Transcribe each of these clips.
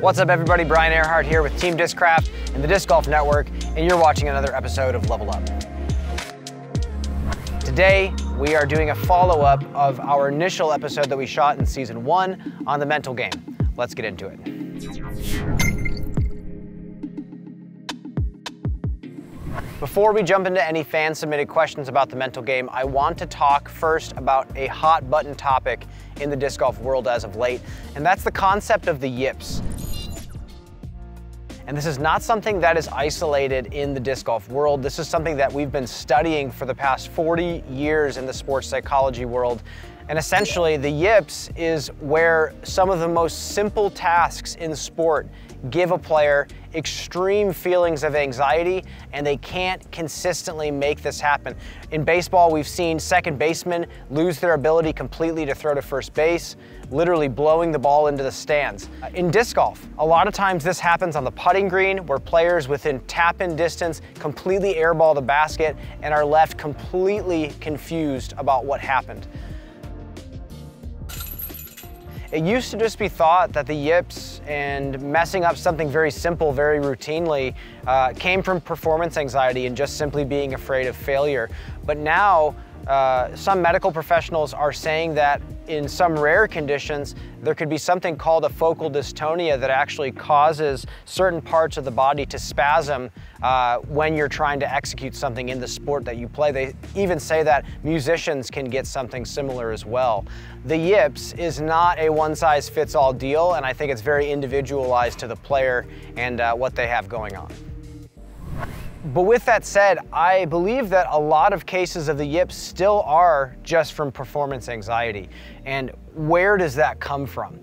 What's up everybody, Brian Earhart here with Team Discraft and the Disc Golf Network, and you're watching another episode of Level Up. Today, we are doing a follow-up of our initial episode that we shot in Season 1 on the mental game. Let's get into it. Before we jump into any fan-submitted questions about the mental game, I want to talk first about a hot-button topic in the disc golf world as of late, and that's the concept of the yips. And this is not something that is isolated in the disc golf world. This is something that we've been studying for the past 40 years in the sports psychology world. And essentially, the yips is where some of the most simple tasks in sport give a player extreme feelings of anxiety, and they can't consistently make this happen. In baseball, we've seen second basemen lose their ability completely to throw to first base, literally blowing the ball into the stands. In disc golf, a lot of times this happens on the putting green, where players within tap-in distance completely airball the basket and are left completely confused about what happened. It used to just be thought that the yips and messing up something very simple, very routinely, came from performance anxiety and just simply being afraid of failure. But now, some medical professionals are saying that in some rare conditions, there could be something called a focal dystonia that actually causes certain parts of the body to spasm when you're trying to execute something in the sport that you play. They even say that musicians can get something similar as well. The yips is not a one-size-fits-all deal, and I think it's very individualized to the player and what they have going on. But with that said, I believe that a lot of cases of the yips still are just from performance anxiety. And where does that come from?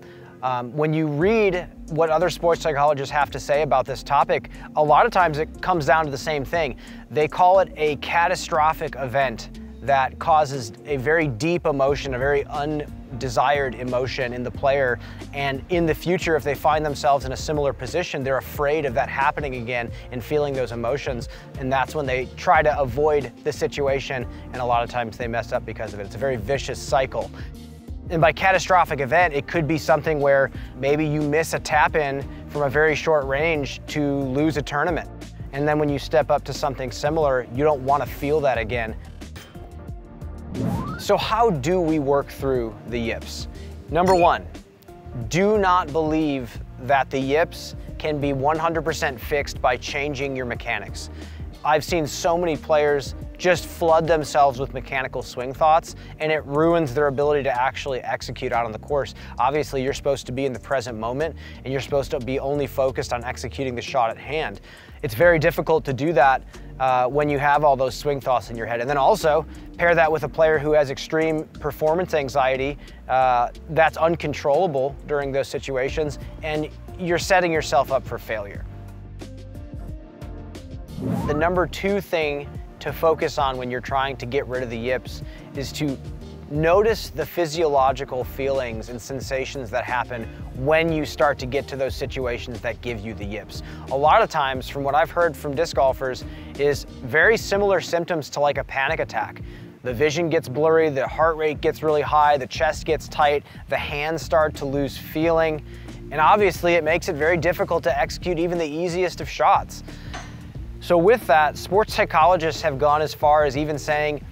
When you read what other sports psychologists have to say about this topic, a lot of times it comes down to the same thing. They call it a catastrophic event that causes a very deep emotion, a very undesired emotion in the player, and in the future, if they find themselves in a similar position, they're afraid of that happening again and feeling those emotions, and that's when they try to avoid the situation, and a lot of times they mess up because of it. It's a very vicious cycle. And by catastrophic event, it could be something where maybe you miss a tap-in from a very short range to lose a tournament. And then when you step up to something similar, you don't want to feel that again. So how do we work through the yips? Number one, do not believe that the yips can be 100% fixed by changing your mechanics. I've seen so many players just flood themselves with mechanical swing thoughts, and it ruins their ability to actually execute out on the course. Obviously, you're supposed to be in the present moment, and you're supposed to be only focused on executing the shot at hand. It's very difficult to do that when you have all those swing thoughts in your head. And then also, pair that with a player who has extreme performance anxiety that's uncontrollable during those situations, and you're setting yourself up for failure. The number two thing to focus on when you're trying to get rid of the yips is to notice the physiological feelings and sensations that happen when you start to get to those situations that give you the yips. A lot of times, from what I've heard from disc golfers, is very similar symptoms to like a panic attack. The vision gets blurry, the heart rate gets really high, the chest gets tight, the hands start to lose feeling, and obviously it makes it very difficult to execute even the easiest of shots. So with that, sports psychologists have gone as far as even saying,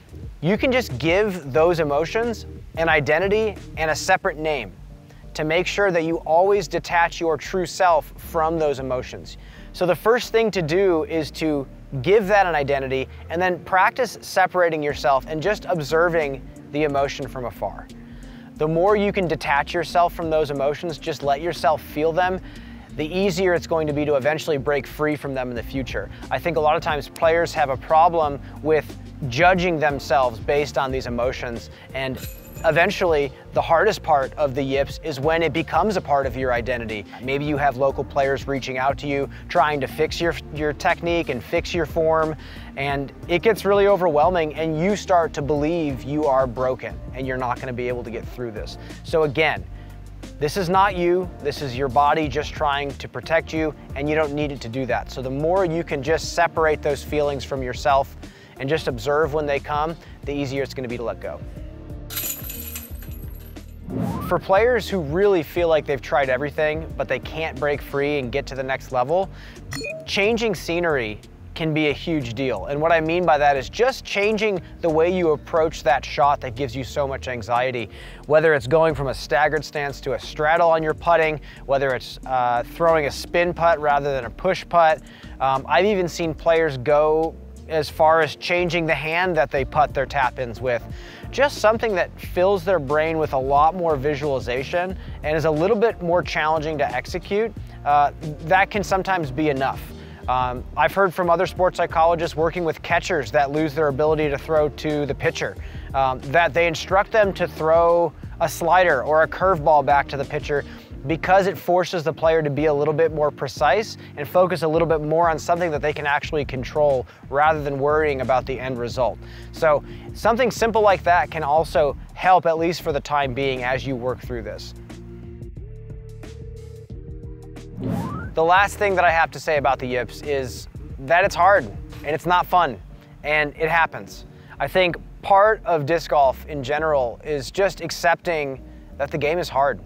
you can just give those emotions an identity and a separate name to make sure that you always detach your true self from those emotions. So the first thing to do is to give that an identity and then practice separating yourself and just observing the emotion from afar. The more you can detach yourself from those emotions, just let yourself feel them, the easier it's going to be to eventually break free from them in the future. I think a lot of times players have a problem with judging themselves based on these emotions, and eventually the hardest part of the yips is when it becomes a part of your identity. Maybe you have local players reaching out to you, trying to fix your technique and fix your form, and it gets really overwhelming, and you start to believe you are broken and you're not going to be able to get through this. So again, this is not you, this is your body just trying to protect you, and you don't need it to do that. So the more you can just separate those feelings from yourself and just observe when they come, the easier it's going to be to let go. for players who really feel like they've tried everything, but they can't break free and get to the next level, changing scenery can be a huge deal. And what I mean by that is just changing the way you approach that shot that gives you so much anxiety. Whether it's going from a staggered stance to a straddle on your putting, whether it's throwing a spin putt rather than a push putt. I've even seen players go as far as changing the hand that they putt their tap-ins with. Just something that fills their brain with a lot more visualization and is a little bit more challenging to execute. That can sometimes be enough. I've heard from other sports psychologists working with catchers that lose their ability to throw to the pitcher, that they instruct them to throw a slider or a curveball back to the pitcher because it forces the player to be a little bit more precise and focus a little bit more on something that they can actually control rather than worrying about the end result. So something simple like that can also help, at least for the time being, as you work through this. The last thing that I have to say about the Yips is that it's hard and it's not fun, and it happens. I think part of disc golf in general is just accepting that the game is hard.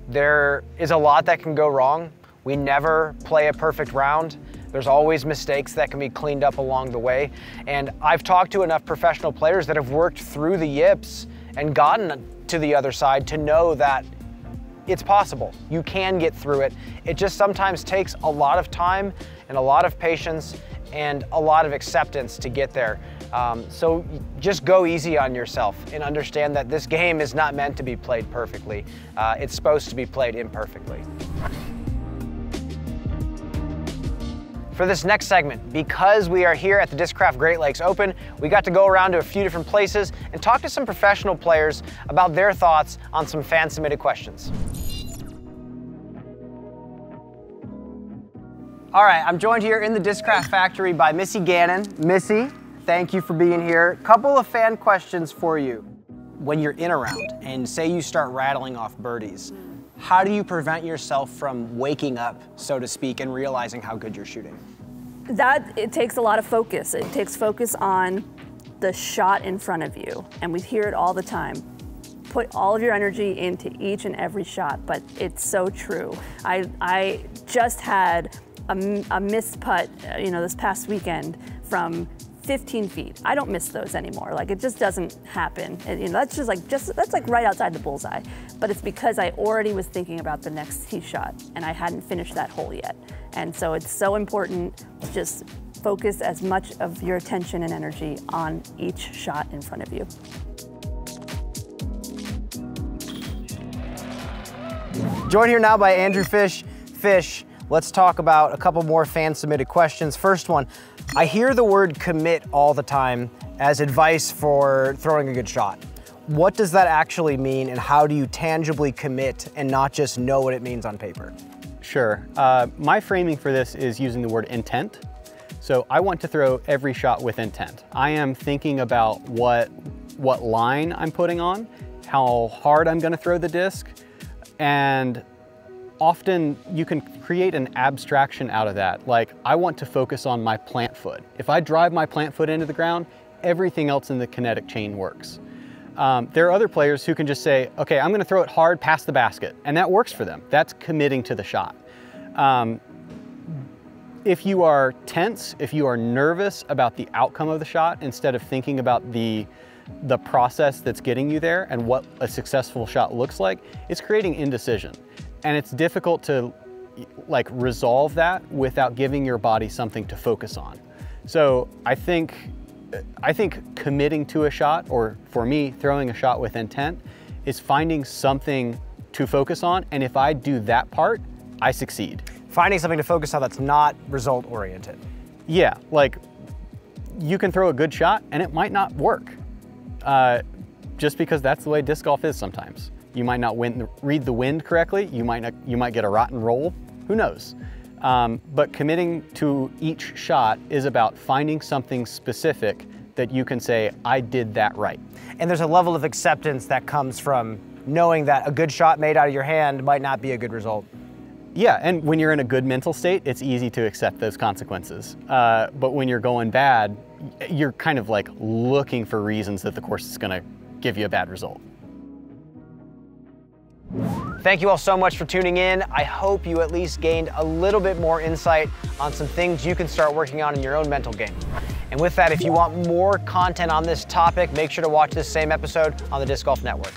There is a lot that can go wrong. We never play a perfect round. There's always mistakes that can be cleaned up along the way. And I've talked to enough professional players that have worked through the Yips and gotten to the other side to know that it's possible. You can get through it. It just sometimes takes a lot of time and a lot of patience and a lot of acceptance to get there. So just go easy on yourself and understand that this game is not meant to be played perfectly. It's supposed to be played imperfectly. For this next segment, because we are here at the Discraft Great Lakes Open, we got to go around to a few different places and talk to some professional players about their thoughts on some fan-submitted questions. All right, I'm joined here in the Discraft Factory by Missy Gannon. Missy, thank you for being here. Couple of fan questions for you. When you're in a round and say you start rattling off birdies, how do you prevent yourself from waking up, so to speak, and realizing how good you're shooting? It takes a lot of focus. It takes focus on the shot in front of you, and we hear it all the time. Put all of your energy into each and every shot, but it's so true. I just had a missed putt, this past weekend from 15 feet. I don't miss those anymore. Like, it just doesn't happen. And, that's that's like right outside the bullseye. But it's because I already was thinking about the next tee shot and I hadn't finished that hole yet. And so it's so important to just focus as much of your attention and energy on each shot in front of you. Joined here now by Andrew Fish. Fish, let's talk about a couple more fan-submitted questions. First one, I hear the word commit all the time as advice for throwing a good shot. What does that actually mean, and how do you tangibly commit and not just know what it means on paper? Sure. My framing for this is using the word intent. So I want to throw every shot with intent. I am thinking about what line I'm putting on, how hard I'm going to throw the disc, and often you can create an abstraction out of that. Like, I want to focus on my plant foot. If I drive my plant foot into the ground, everything else in the kinetic chain works. There are other players who can just say, okay, I'm gonna throw it hard past the basket, and that works for them. That's committing to the shot. If you are tense, if you are nervous about the outcome of the shot, instead of thinking about the process that's getting you there and what a successful shot looks like, it's creating indecision. And it's difficult to resolve that without giving your body something to focus on. So I think committing to a shot, or for me, throwing a shot with intent, is finding something to focus on. And if I do that part, I succeed. Finding something to focus on that's not result oriented. Yeah, like, you can throw a good shot and it might not work. Just because that's the way disc golf is sometimes. You might not read the wind correctly. You might get a rotten roll. Who knows? But committing to each shot is about finding something specific that you can say, I did that right. And there's a level of acceptance that comes from knowing that a good shot made out of your hand might not be a good result. Yeah, and when you're in a good mental state, it's easy to accept those consequences. But when you're going bad, you're kind of like looking for reasons that the course is gonna give you a bad result. Thank you all so much for tuning in. I hope you at least gained a little bit more insight on some things you can start working on in your own mental game. And with that, if you want more content on this topic, make sure to watch this same episode on the Disc Golf Network.